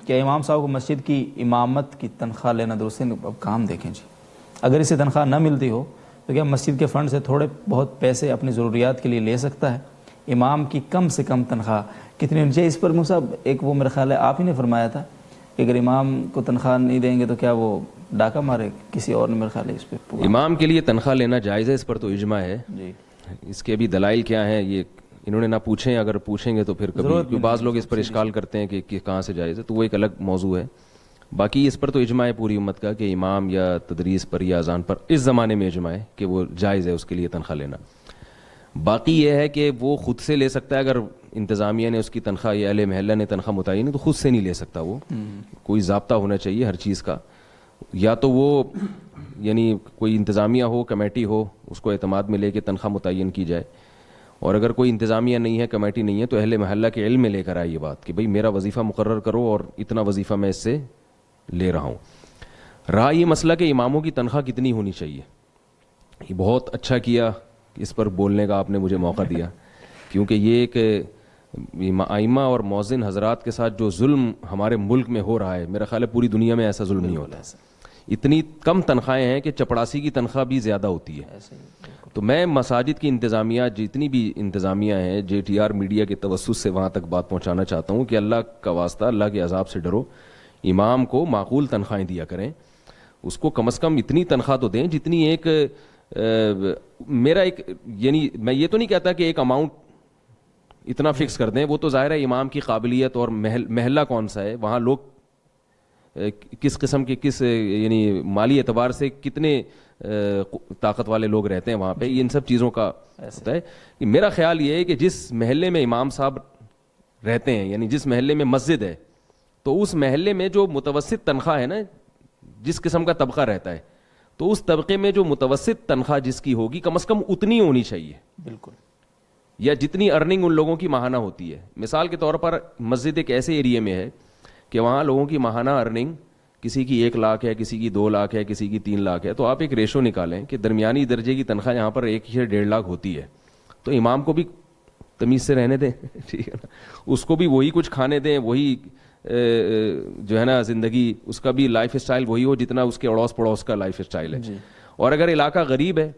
کہ امام صاحب کو مسجد کی امامت کی تنخواہ لینا درست نہیں؟ اب کام دیکھیں جی، اگر اسے تنخواہ نہ ملتی ہو تو کیا مسجد کے فنڈ سے تھوڑے بہت پیسے اپنی ضروریات کے لیے لے سکتا ہے؟ امام کی کم سے کم تنخواہ کتنی ہونی چاہیے؟ اس پر موسیٰ ایک وہ میرا خیال ہے آپ ہی نے فرمایا تھا کہ اگر امام کو تنخواہ نہیں دیں گے تو کیا وہ ڈاکہ مارے، کسی اور نے میرا خیال ہے اس پہ امام کے لیے تنخواہ لینا جائز ہے، اس پر تو اجماع ہے جی۔ اس کے بھی دلائل کیا ہیں یہ انہوں نے نہ پوچھیں، اگر پوچھیں گے تو پھر کبھی بعض لوگ اس پر اشکال کرتے ہیں کہ کہاں سے جائز ہے، تو وہ ایک الگ موضوع ہے۔ باقی اس پر تو اجماع ہے پوری امت کا کہ امام یا تدریس پر یا اذان پر اس زمانے میں اجماع ہے کہ وہ جائز ہے اس کے لیے تنخواہ لینا۔ باقی یہ ہے کہ وہ خود سے لے سکتا ہے، اگر انتظامیہ نے اس کی تنخواہ یا اہل محلہ نے تنخواہ متعین ہے تو خود سے نہیں لے سکتا، وہ کوئی ضابطہ ہونا چاہیے ہر چیز کا، یا تو وہ یعنی کوئی انتظامیہ ہو، کمیٹی ہو، اس کو اعتماد میں لے کے تنخواہ متعین کی جائے، اور اگر کوئی انتظامیہ نہیں ہے، کمیٹی نہیں ہے، تو اہل محلہ کے علم میں لے کر آئے یہ بات کہ بھئی میرا وظیفہ مقرر کرو اور اتنا وظیفہ میں اس سے لے رہا ہوں۔ رہا یہ مسئلہ کہ اماموں کی تنخواہ کتنی ہونی چاہیے، یہ بہت اچھا کیا اس پر بولنے کا آپ نے مجھے موقع دیا، کیونکہ یہ ایک ائمہ اور مؤذن حضرات کے ساتھ جو ظلم ہمارے ملک میں ہو رہا ہے، میرا خیال ہے پوری دنیا میں ایسا ظلم نہیں ہوتا ہے۔ اتنی کم تنخواہیں ہیں کہ چپڑاسی کی تنخواہ بھی زیادہ ہوتی ہے۔ تو میں مساجد کی انتظامیہ، جتنی بھی انتظامیہ ہیں، جے ٹی آر میڈیا کے توسط سے وہاں تک بات پہنچانا چاہتا ہوں کہ اللہ کا واسطہ، اللہ کے عذاب سے ڈرو، امام کو معقول تنخواہیں دیا کریں، اس کو کم از کم اتنی تنخواہ تو دیں جتنی ایک میرا ایک یعنی میں یہ تو نہیں کہتا کہ ایک اماؤنٹ اتنا فکس کر دیں، وہ تو ظاہر ہے امام کی قابلیت اور محلہ کون سا ہے، وہاں لوگ کس قسم کے کس یعنی مالی اعتبار سے کتنے طاقت والے لوگ رہتے ہیں وہاں پہ، ان سب چیزوں کا ہوتا ہے۔ میرا خیال یہ ہے کہ جس محلے میں امام صاحب رہتے ہیں، یعنی جس محلے میں مسجد ہے، تو اس محلے میں جو متوسط تنخواہ ہے نا، جس قسم کا طبقہ رہتا ہے، تو اس طبقے میں جو متوسط تنخواہ جس کی ہوگی کم از کم اتنی ہونی چاہیے، بالکل، یا جتنی ارننگ ان لوگوں کی ماہانہ ہوتی ہے۔ مثال کے طور پر مسجد ایک ایسے ایریے میں ہے کہ وہاں لوگوں کی ماہانہ ارننگ کسی کی 1 لاکھ ہے، کسی کی 2 لاکھ ہے، کسی کی 3 لاکھ ہے، تو آپ ایک ریشو نکالیں کہ درمیانی درجے کی تنخواہ یہاں پر 1 سے 1.5 لاکھ ہوتی ہے، تو امام کو بھی تمیز سے رہنے دیں، ٹھیک ہے نا، اس کو بھی وہی کچھ کھانے دیں، وہی جو ہے نا زندگی، اس کا بھی لائف اسٹائل وہی ہو جتنا اس کے اڑوس پڑوس کا لائف اسٹائل ہے۔ اور اگر علاقہ غریب ہے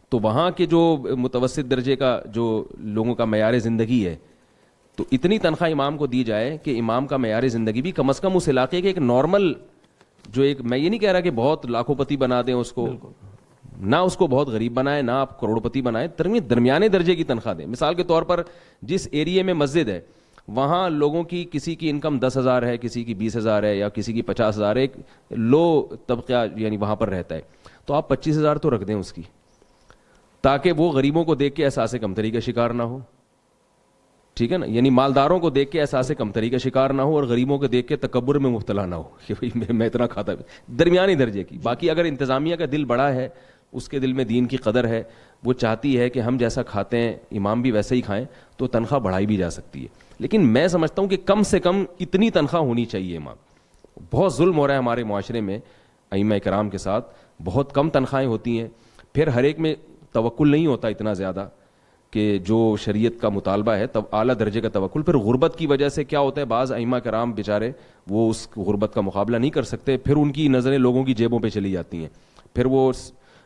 تو وہاں کے جو متوسط درجے کا جو لوگوں کا معیار زندگی ہے، تو اتنی تنخواہ امام کو دی جائے کہ امام کا معیار زندگی بھی کم از کم اس علاقے کے ایک نارمل، جو ایک، میں یہ نہیں کہہ رہا کہ بہت لاکھوں پتی بنا دیں اس کو، نہ اس کو بہت غریب بنائیں، نہ آپ کروڑپتی بنائیں، درمیانے درجے کی تنخواہ دیں۔ مثال کے طور پر جس ایریے میں مسجد ہے وہاں لوگوں کی کسی کی انکم 10,000 ہے، کسی کی 20,000 ہے، یا کسی کی 50,000 ہے، ایک لو طبقہ یعنی وہاں پر رہتا ہے، تو آپ 25,000 تو رکھ دیں اس کی، تاکہ وہ غریبوں کو دیکھ کے احساس کمتری کا شکار نہ ہو، ٹھیک ہے نا، یعنی مالداروں کو دیکھ کے احساس کمتری کا شکار نہ ہو، اور غریبوں کو دیکھ کے تکبر میں مبتلا نہ ہو کہ بھئی میں اتنا کھاتا ہے، درمیانی درجے کی۔ باقی اگر انتظامیہ کا دل بڑا ہے، اس کے دل میں دین کی قدر ہے، وہ چاہتی ہے کہ ہم جیسا کھاتے ہیں امام بھی ویسے ہی کھائیں، تو تنخواہ بڑھائی بھی جا سکتی ہے۔ لیکن میں سمجھتا ہوں کہ کم سے کم اتنی تنخواہ ہونی چاہیے امام۔ بہت ظلم ہو رہا ہے ہمارے معاشرے میں ائمہ کرام کے ساتھ، بہت کم تنخواہیں ہوتی ہیں، پھر ہر ایک میں توکل نہیں ہوتا اتنا زیادہ کہ جو شریعت کا مطالبہ ہے، تب اعلیٰ درجے کا توکل۔ پھر غربت کی وجہ سے کیا ہوتا ہے، بعض ائمہ کرام بیچارے وہ اس غربت کا مقابلہ نہیں کر سکتے، پھر ان کی نظریں لوگوں کی جیبوں پہ چلی جاتی ہیں، پھر وہ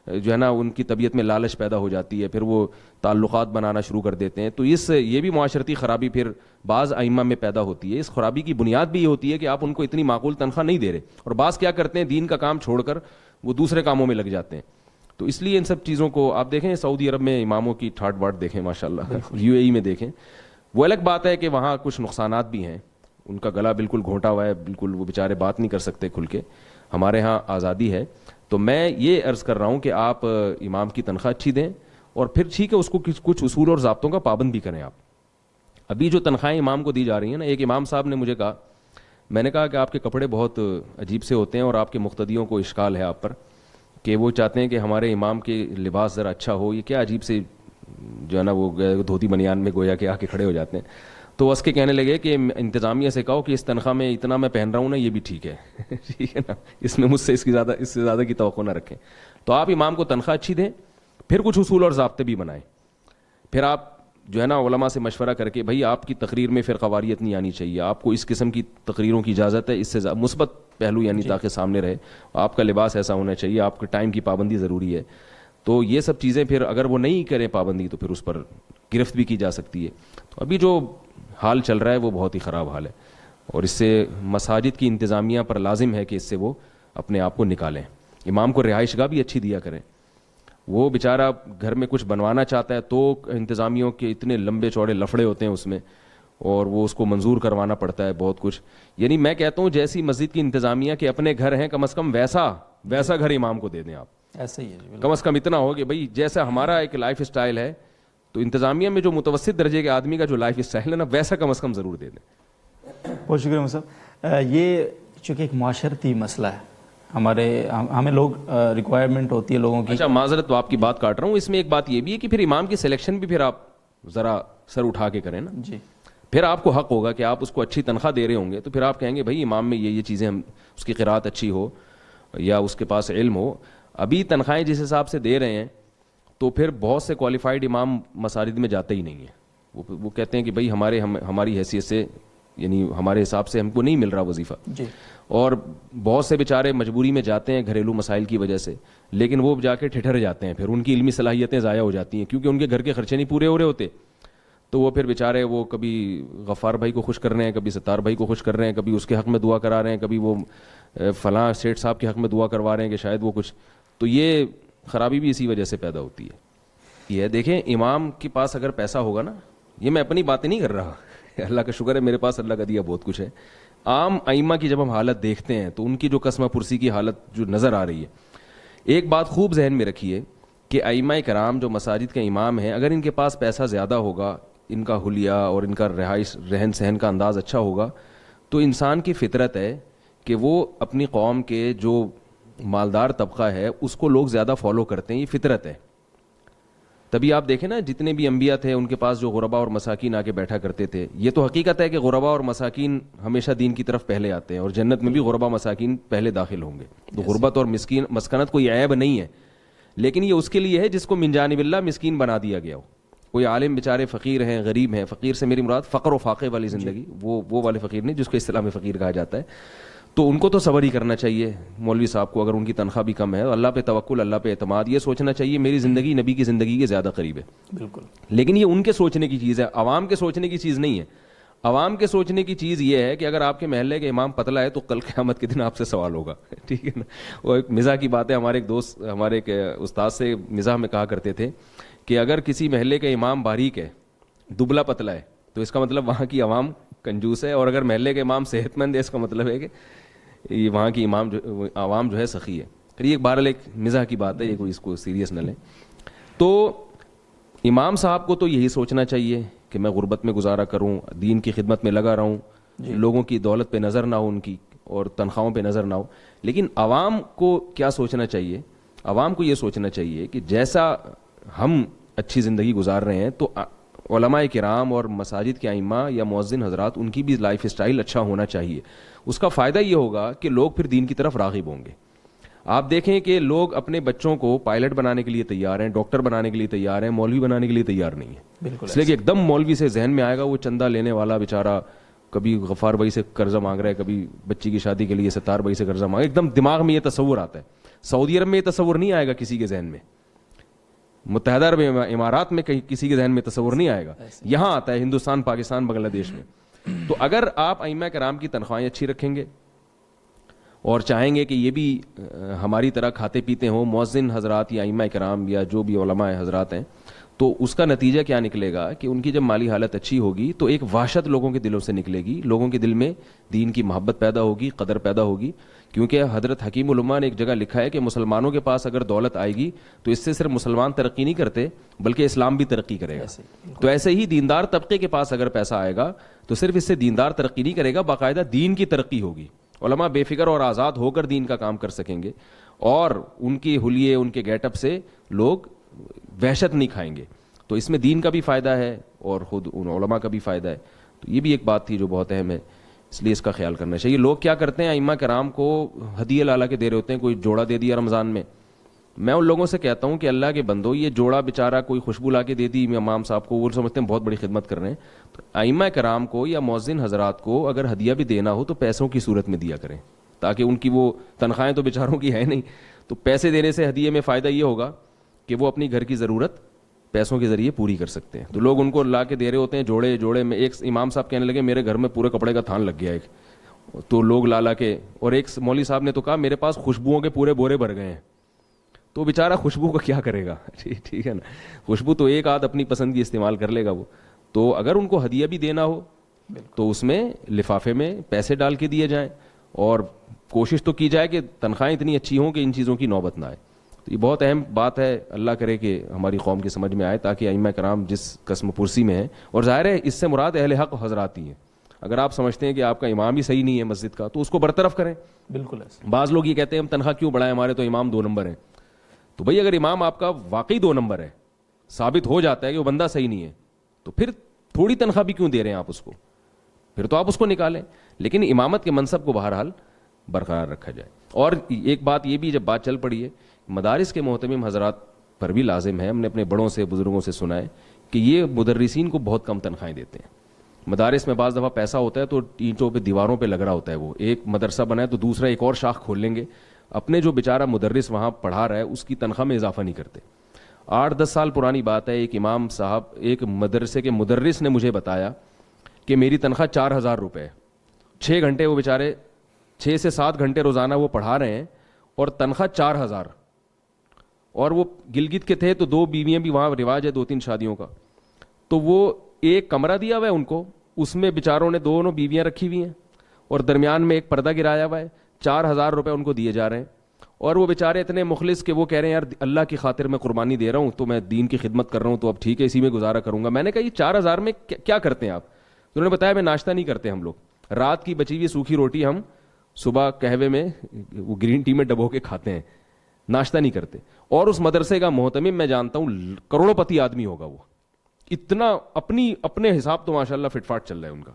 جو ہے نا ان کی طبیعت میں لالچ پیدا ہو جاتی ہے، پھر وہ تعلقات بنانا شروع کر دیتے ہیں، تو یہ بھی معاشرتی خرابی پھر بعض ائمہ میں پیدا ہوتی ہے۔ اس خرابی کی بنیاد بھی یہ ہوتی ہے کہ آپ ان کو اتنی معقول تنخواہ نہیں دے رہے، اور بعض کیا کرتے ہیں، دین کا کام چھوڑ کر وہ دوسرے کاموں میں لگ جاتے ہیں۔ تو اس لیے ان سب چیزوں کو آپ دیکھیں، سعودی عرب میں اماموں کی ٹھاٹ باٹ دیکھیں، ماشاءاللہ، UAE میں دیکھیں، وہ الگ بات ہے کہ وہاں کچھ نقصانات بھی ہیں، ان کا گلا بالکل گھونٹا ہوا ہے، بالکل وہ بیچارے بات نہیں کر سکتے کھل کے، ہمارے ہاں آزادی ہے۔ تو میں یہ عرض کر رہا ہوں کہ آپ امام کی تنخواہ اچھی دیں، اور پھر ٹھیک ہے اس کو کچھ اصول اور ضابطوں کا پابند بھی کریں آپ۔ ابھی جو تنخواہیں امام کو دی جا رہی ہیں نا، ایک امام صاحب نے مجھے کہا، میں نے کہا کہ آپ کے کپڑے بہت عجیب سے ہوتے ہیں اور آپ کے مقتدیوں کو اشکال ہے آپ پر کہ وہ چاہتے ہیں کہ ہمارے امام کے لباس ذرا اچھا ہو، یہ کیا عجیب سے جو ہے نا وہ دھوتی بنیان میں گویا کہ آ کے کھڑے ہو جاتے ہیں۔ تو اس کے کہنے لگے کہ انتظامیہ سے کہو کہ اس تنخواہ میں اتنا میں پہن رہا ہوں نا، یہ بھی ٹھیک ہے، ٹھیک ہے نا، اس میں مجھ سے اس سے زیادہ کی توقع نہ رکھیں۔ تو آپ امام کو تنخواہ اچھی دیں، پھر کچھ اصول اور ضابطے بھی بنائیں، پھر آپ جو ہے نا علماء سے مشورہ کر کے بھائی آپ کی تقریر میں فرقواریت نہیں آنی چاہیے, آپ کو اس قسم کی تقریروں کی اجازت ہے, اس سے مثبت پہلو یعنی تاکہ سامنے رہے, آپ کا لباس ایسا ہونا چاہیے, آپ کے ٹائم کی پابندی ضروری ہے. تو یہ سب چیزیں پھر اگر وہ نہیں کریں پابندی تو پھر اس پر گرفت بھی کی جا سکتی ہے. تو ابھی جو حال چل رہا ہے وہ بہت ہی خراب حال ہے, اور اس سے مساجد کی انتظامیہ پر لازم ہے کہ اس سے وہ اپنے آپ کو نکالیں. امام کو رہائش گاہ بھی اچھی دیا کریں. وہ بیچارہ گھر میں کچھ بنوانا چاہتا ہے تو انتظامیوں کے اتنے لمبے چوڑے لفڑے ہوتے ہیں اس میں, اور وہ اس کو منظور کروانا پڑتا ہے بہت کچھ. یعنی میں کہتا ہوں جیسی مسجد کی انتظامیہ کے اپنے گھر ہیں, کم از کم ویسا گھر امام کو دے دیں آپ. ایسا ہی ہے, کم از کم اتنا ہو کہ بھائی جیسا ہمارا ایک لائف اسٹائل ہے تو انتظامیہ میں جو متوسط درجے کے آدمی کا جو لائف اسٹائل ہے نا ویسا کم از کم ضرور دے دیں. بہت شکریہ مصعب. یہ چونکہ ایک معاشرتی مسئلہ ہے, ہمیں لوگ ریکوائرمنٹ ہوتی ہے لوگوں کی. اچھا معذرت تو آپ کی بات کاٹ رہا ہوں, اس میں ایک بات یہ بھی ہے کہ پھر امام کی سلیکشن بھی پھر آپ ذرا سر اٹھا کے کریں نا جی. پھر آپ کو حق ہوگا کہ آپ اس کو اچھی تنخواہ دے رہے ہوں گے تو پھر آپ کہیں گے بھائی امام میں یہ چیزیں, اس کی قرات اچھی ہو یا اس کے پاس علم ہو. ابھی تنخواہیں جس حساب سے دے رہے ہیں تو پھر بہت سے کوالیفائڈ امام مساجد میں جاتے ہی نہیں ہیں. وہ کہتے ہیں کہ بھائی ہماری حیثیت سے یعنی ہمارے حساب سے ہم کو نہیں مل رہا وظیفہ جی. اور بہت سے بیچارے مجبوری میں جاتے ہیں گھریلو مسائل کی وجہ سے, لیکن وہ جا کے ٹھٹر جاتے ہیں, پھر ان کی علمی صلاحیتیں ضائع ہو جاتی ہیں کیونکہ ان کے گھر کے خرچے نہیں پورے ہو رہے ہوتے. تو وہ پھر بیچارے وہ کبھی غفار بھائی کو خوش کر رہے ہیں, کبھی ستار بھائی کو خوش کر رہے ہیں, کبھی اس کے حق میں دعا کرا رہے ہیں, کبھی وہ فلاں سیٹھ صاحب کے حق میں دعا کروا رہے ہیں کہ شاید وہ کچھ. تو یہ خرابی بھی اسی وجہ سے پیدا ہوتی ہے. یہ دیکھیں امام کے پاس اگر پیسہ ہوگا نا, یہ میں اپنی باتیں نہیں کر رہا, اللہ کا شکر ہے میرے پاس اللہ کا دیا بہت کچھ ہے. عام ائمہ کی جب ہم حالت دیکھتے ہیں تو ان کی جو قسمہ پرسی کی حالت جو نظر آ رہی ہے, ایک بات خوب ذہن میں رکھیے کہ ائمہ کرام جو مساجد کے امام ہیں, اگر ان کے پاس پیسہ زیادہ ہوگا, ان کا حلیہ اور ان کا رہن سہن کا انداز اچھا ہوگا, تو انسان کی فطرت ہے کہ وہ اپنی قوم کے جو مالدار طبقہ ہے اس کو لوگ زیادہ فالو کرتے ہیں, یہ فطرت ہے. تبھی آپ دیکھیں نا جتنے بھی انبیاء تھے ان کے پاس جو غربا اور مساکین آ کے بیٹھا کرتے تھے. یہ تو حقیقت ہے کہ غربا اور مساکین ہمیشہ دین کی طرف پہلے آتے ہیں, اور جنت میں بھی غربا مساکین پہلے داخل ہوں گے. تو غربت اور مسکنت کوئی عیب نہیں ہے, لیکن یہ اس کے لیے ہے جس کو من جانب اللہ مسکین بنا دیا گیا ہو. کوئی عالم بیچارے فقیر ہیں, غریب ہیں, فقیر سے میری مراد فقر و فاقے والی زندگی, وہ والے فقیر نہیں جس کو اصطلاح میں فقیر کہا جاتا ہے. تو ان کو تو صبر ہی کرنا چاہیے. مولوی صاحب کو اگر ان کی تنخواہ بھی کم ہے, اللہ پہ توکل, اللہ پہ اعتماد, یہ سوچنا چاہیے میری زندگی نبی کی زندگی کے زیادہ قریب ہے. بالکل. لیکن یہ ان کے سوچنے کی چیز ہے, عوام کے سوچنے کی چیز نہیں ہے. عوام کے سوچنے کی چیز یہ ہے کہ اگر آپ کے محلے کے امام پتلا ہے تو کل قیامت کے دن آپ سے سوال ہوگا. ٹھیک ہے نا. وہ ایک مزاح کی بات ہے, ہمارے ایک دوست ہمارے ایک استاد سے مزاح میں کہا کرتے تھے کہ اگر کسی محلے کے امام باریک ہے, دبلا پتلا ہے, تو اس کا مطلب وہاں کی عوام کنجوس ہے, اور اگر محلے کے امام صحت مند ہے اس کا مطلب ہے کہ یہ وہاں کی عوام جو ہے سخی ہے. یہ بہرحال ایک مزاح کی بات ہے, یہ کوئی اس کو سیریس نہ لیں. تو امام صاحب کو تو یہی سوچنا چاہیے کہ میں غربت میں گزارا کروں, دین کی خدمت میں لگا رہوں, لوگوں کی دولت پہ نظر نہ ہو ان کی, اور تنخواہوں پہ نظر نہ ہو. لیکن عوام کو کیا سوچنا چاہیے؟ عوام کو یہ سوچنا چاہیے کہ جیسا ہم اچھی زندگی گزار رہے ہیں تو علماء کرام اور مساجد کے ائمہ یا مؤذن حضرات ان کی بھی لائف اسٹائل اچھا ہونا چاہیے. اس کا فائدہ یہ ہوگا کہ لوگ پھر دین کی طرف راغب ہوں گے. آپ دیکھیں کہ لوگ اپنے بچوں کو پائلٹ بنانے کے لیے تیار ہیں, ڈاکٹر بنانے کے لیے تیار ہیں, مولوی بنانے کے لیے تیار نہیں ہے. بالکل. اس لیے کہ ایک دم مولوی سے ذہن میں آئے گا وہ چندہ لینے والا بیچارہ, کبھی غفار بھائی سے قرضہ مانگ رہا ہے, کبھی بچی کی شادی کے لیے ستار بھائی سے قرضہ مانگ, ایک دم دماغ میں یہ تصور آتا ہے. سعودی عرب میں یہ تصور نہیں آئے گا کسی کے ذہن میں, متحدہ عرب امارات میں کہیں کسی کے ذہن میں تصور نہیں آئے گا, یہاں آتا ہے ہندوستان, پاکستان, بنگلہ دیش میں. تو اگر آپ ائمہ کرام کی تنخواہیں اچھی رکھیں گے اور چاہیں گے کہ یہ بھی ہماری طرح کھاتے پیتے ہوں, مؤذن حضرات یا ائمہ کرام یا جو بھی علماء حضرات ہیں, تو اس کا نتیجہ کیا نکلے گا کہ ان کی جب مالی حالت اچھی ہوگی تو ایک وحشت لوگوں کے دلوں سے نکلے گی, لوگوں کے دل میں دین کی محبت پیدا ہوگی, قدر پیدا ہوگی. کیونکہ حضرت حکیم الامہ نے ایک جگہ لکھا ہے کہ مسلمانوں کے پاس اگر دولت آئے گی تو اس سے صرف مسلمان ترقی نہیں کرتے بلکہ اسلام بھی ترقی کرے گا. تو ایسے ہی دیندار طبقے کے پاس اگر پیسہ آئے گا تو صرف اس سے دیندار ترقی نہیں کرے گا, باقاعدہ دین کی ترقی ہوگی. علماء بے فکر اور آزاد ہو کر دین کا کام کر سکیں گے, اور ان کی حلیے, ان کے گیٹ اپ سے لوگ وحشت نہیں کھائیں گے. تو اس میں دین کا بھی فائدہ ہے اور خود ان علماء کا بھی فائدہ ہے. تو یہ بھی ایک بات تھی جو بہت اہم ہے, اس لیے اس کا خیال کرنا چاہیے. لوگ کیا کرتے ہیں, ائمہ کرام کو ہدیے لالا کے دے رہے ہوتے ہیں, کوئی جوڑا دے دیا رمضان میں, میں ان لوگوں سے کہتا ہوں کہ اللہ کے بندو, یہ جوڑا بیچارہ کوئی خوشبو لا کے دے دی امام صاحب کو, وہ سمجھتے ہیں بہت بڑی خدمت کر رہے ہیں. تو ائمہ کرام کو یا مؤذن حضرات کو اگر ہدیہ بھی دینا ہو تو پیسوں کی صورت میں دیا کریں, تاکہ ان کی وہ تنخواہیں تو بیچاروں کی ہے نہیں, تو پیسے دینے سے ہدیے میں فائدہ یہ ہوگا کہ وہ اپنی گھر کی ضرورت پیسوں کے ذریعے پوری کر سکتے ہیں. تو لوگ ان کو لا کے دے رہے ہوتے ہیں جوڑے جوڑے میں. ایک امام صاحب کہنے لگے میرے گھر میں پورے کپڑے کا تھان لگ گیا ایک, تو لوگ لا کے, اور ایک مولوی صاحب نے تو کہا میرے پاس خوشبوؤں کے پورے بورے بھر گئے ہیں. تو بیچارہ خوشبو کا کیا کرے گا, ٹھیک ہے نا, خوشبو تو ایک آدھ اپنی پسند کی استعمال کر لے گا وہ. تو اگر ان کو ہدیہ بھی دینا ہو تو اس میں لفافے میں پیسے ڈال کے دیے جائیں, اور کوشش تو کی جائے کہ تنخواہیں اتنی اچھی ہوں کہ ان چیزوں کی نوبت نہ آئے. تو یہ بہت اہم بات ہے, اللہ کرے کہ ہماری قوم کی سمجھ میں آئے, تاکہ ائمہ کرام جس قسم پرسی میں ہیں, اور ظاہر ہے اس سے مراد اہل حق حضرات ہی ہیں. اگر آپ سمجھتے ہیں کہ آپ کا امام ہی صحیح نہیں ہے مسجد کا, تو اس کو برطرف کریں. بالکل ایسا. بعض لوگ یہ کہتے ہیں ہم تنخواہ کیوں بڑھائیں, ہمارے تو امام 2 نمبر ہیں. تو بھئی اگر امام آپ کا واقعی 2 نمبر ہے, ثابت ہو جاتا ہے کہ وہ بندہ صحیح نہیں ہے, تو پھر تھوڑی تنخواہ بھی کیوں دے رہے ہیں آپ اس کو, پھر تو آپ اس کو نکالیں. لیکن امامت کے منصب کو بہرحال برقرار رکھا جائے. اور ایک بات یہ بھی جب بات چل پڑی ہے, مدارس کے محتمم حضرات پر بھی لازم ہے, ہم نے اپنے بڑوں سے بزرگوں سے سنا ہے کہ یہ مدرسین کو بہت کم تنخواہیں دیتے ہیں. مدارس میں بعض دفعہ پیسہ ہوتا ہے تو اینٹوں پہ دیواروں پہ لگ رہا ہوتا ہے, وہ ایک مدرسہ بنا ہے تو دوسرا ایک اور شاخ کھول لیں گے. اپنے جو بیچارہ مدرس وہاں پڑھا رہا ہے اس کی تنخواہ میں اضافہ نہیں کرتے. 8-10 سال پرانی بات ہے, ایک امام صاحب ایک مدرسے کے مدرس نے مجھے بتایا کہ میری تنخواہ 4,000 روپے ہے. 6 گھنٹے وہ بیچارے 6 سے 7 گھنٹے روزانہ وہ پڑھا رہے ہیں, اور تنخواہ 4,000. اور وہ گلگت کے تھے تو 2 بیویاں بھی وہاں رواج ہے 2-3 شادیوں کا. تو وہ ایک کمرہ دیا ہوا ہے ان کو, اس میں بیچاروں نے 2 بیویاں رکھی ہوئی ہیں, اور درمیان میں ایک پردہ گرایا ہوا ہے. 4,000 روپے ان کو دیے جا رہے ہیں, اور وہ بیچارے اتنے مخلص کہ وہ کہہ رہے ہیں یار اللہ کی خاطر میں قربانی دے رہا ہوں, تو میں دین کی خدمت کر رہا ہوں, تو اب ٹھیک ہے اسی میں گزارا کروں گا. میں نے کہا یہ 4,000 میں کیا کرتے ہیں آپ؟ انہوں نے بتایا میں ناشتہ نہیں کرتے ہم لوگ, رات کی بچی ہوئی سوکھی روٹی ہم صبح قہوے میں وہ گرین ٹی میں ڈبو کے کھاتے ہیں, ناشتہ نہیں کرتے. اور اس مدرسے کا محتمم میں جانتا ہوں کروڑوں پتی آدمی ہوگا, وہ اتنا اپنے حساب تو ماشاءاللہ فٹ فاٹ چل رہا ہے ان کا.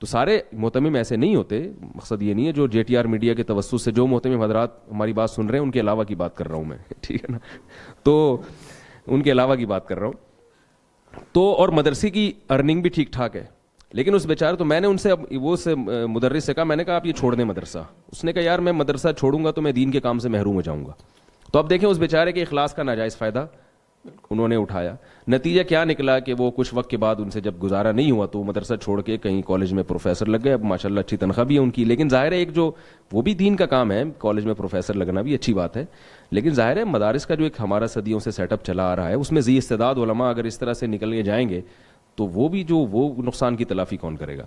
تو سارے محتمم ایسے نہیں ہوتے, مقصد یہ نہیں ہے, جو JTR میڈیا کے توسط سے جو محتمم حضرات ہماری بات سن رہے ہیں ان کے علاوہ کی بات کر رہا ہوں میں, ٹھیک ہے نا, تو ان کے علاوہ کی بات کر رہا ہوں. تو اور مدرسے کی ارننگ بھی ٹھیک ٹھاک ہے, لیکن اس بیچارے, تو میں نے ان سے وہ سے مدرس سے کہا, میں نے کہا آپ یہ چھوڑ دیں مدرسہ. اس نے کہا یار میں مدرسہ چھوڑوں گا تو میں دین کے کام سے محروم ہو جاؤں گا. تو اب دیکھیں اس بیچارے کے اخلاص کا ناجائز فائدہ انہوں نے اٹھایا. نتیجہ کیا نکلا کہ وہ کچھ وقت کے بعد ان سے جب گزارا نہیں ہوا تو مدرسہ چھوڑ کے کہیں کالج میں پروفیسر لگ گئے. اب ماشاءاللہ اچھی تنخواہ بھی ہے ان کی, لیکن ظاہر ہے ایک جو وہ بھی دین کا کام ہے, کالج میں پروفیسر لگنا بھی اچھی بات ہے, لیکن ظاہر ہے مدارس کا جو ایک ہمارا صدیوں سے سیٹ اپ چلا آ رہا ہے اس میں ذی استعداد علماء اگر اس طرح سے نکل کے جائیں گے تو وہ بھی جو وہ نقصان کی تلافی کون کرے گا.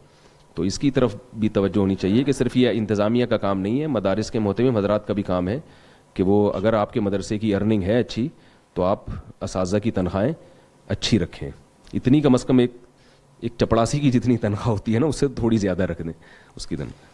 تو اس کی طرف بھی توجہ ہونی چاہیے کہ صرف یہ انتظامیہ کا کام نہیں ہے, مدارس کے محتمم حضرات کا بھی کام ہے کہ وہ اگر آپ کے مدرسے کی ارننگ ہے اچھی تو آپ اساتذہ کی تنخواہیں اچھی رکھیں. اتنی کم از کم ایک چپڑاسی کی جتنی تنخواہ ہوتی ہے نا اس سے تھوڑی زیادہ رکھ دیں اس کی تنخواہ.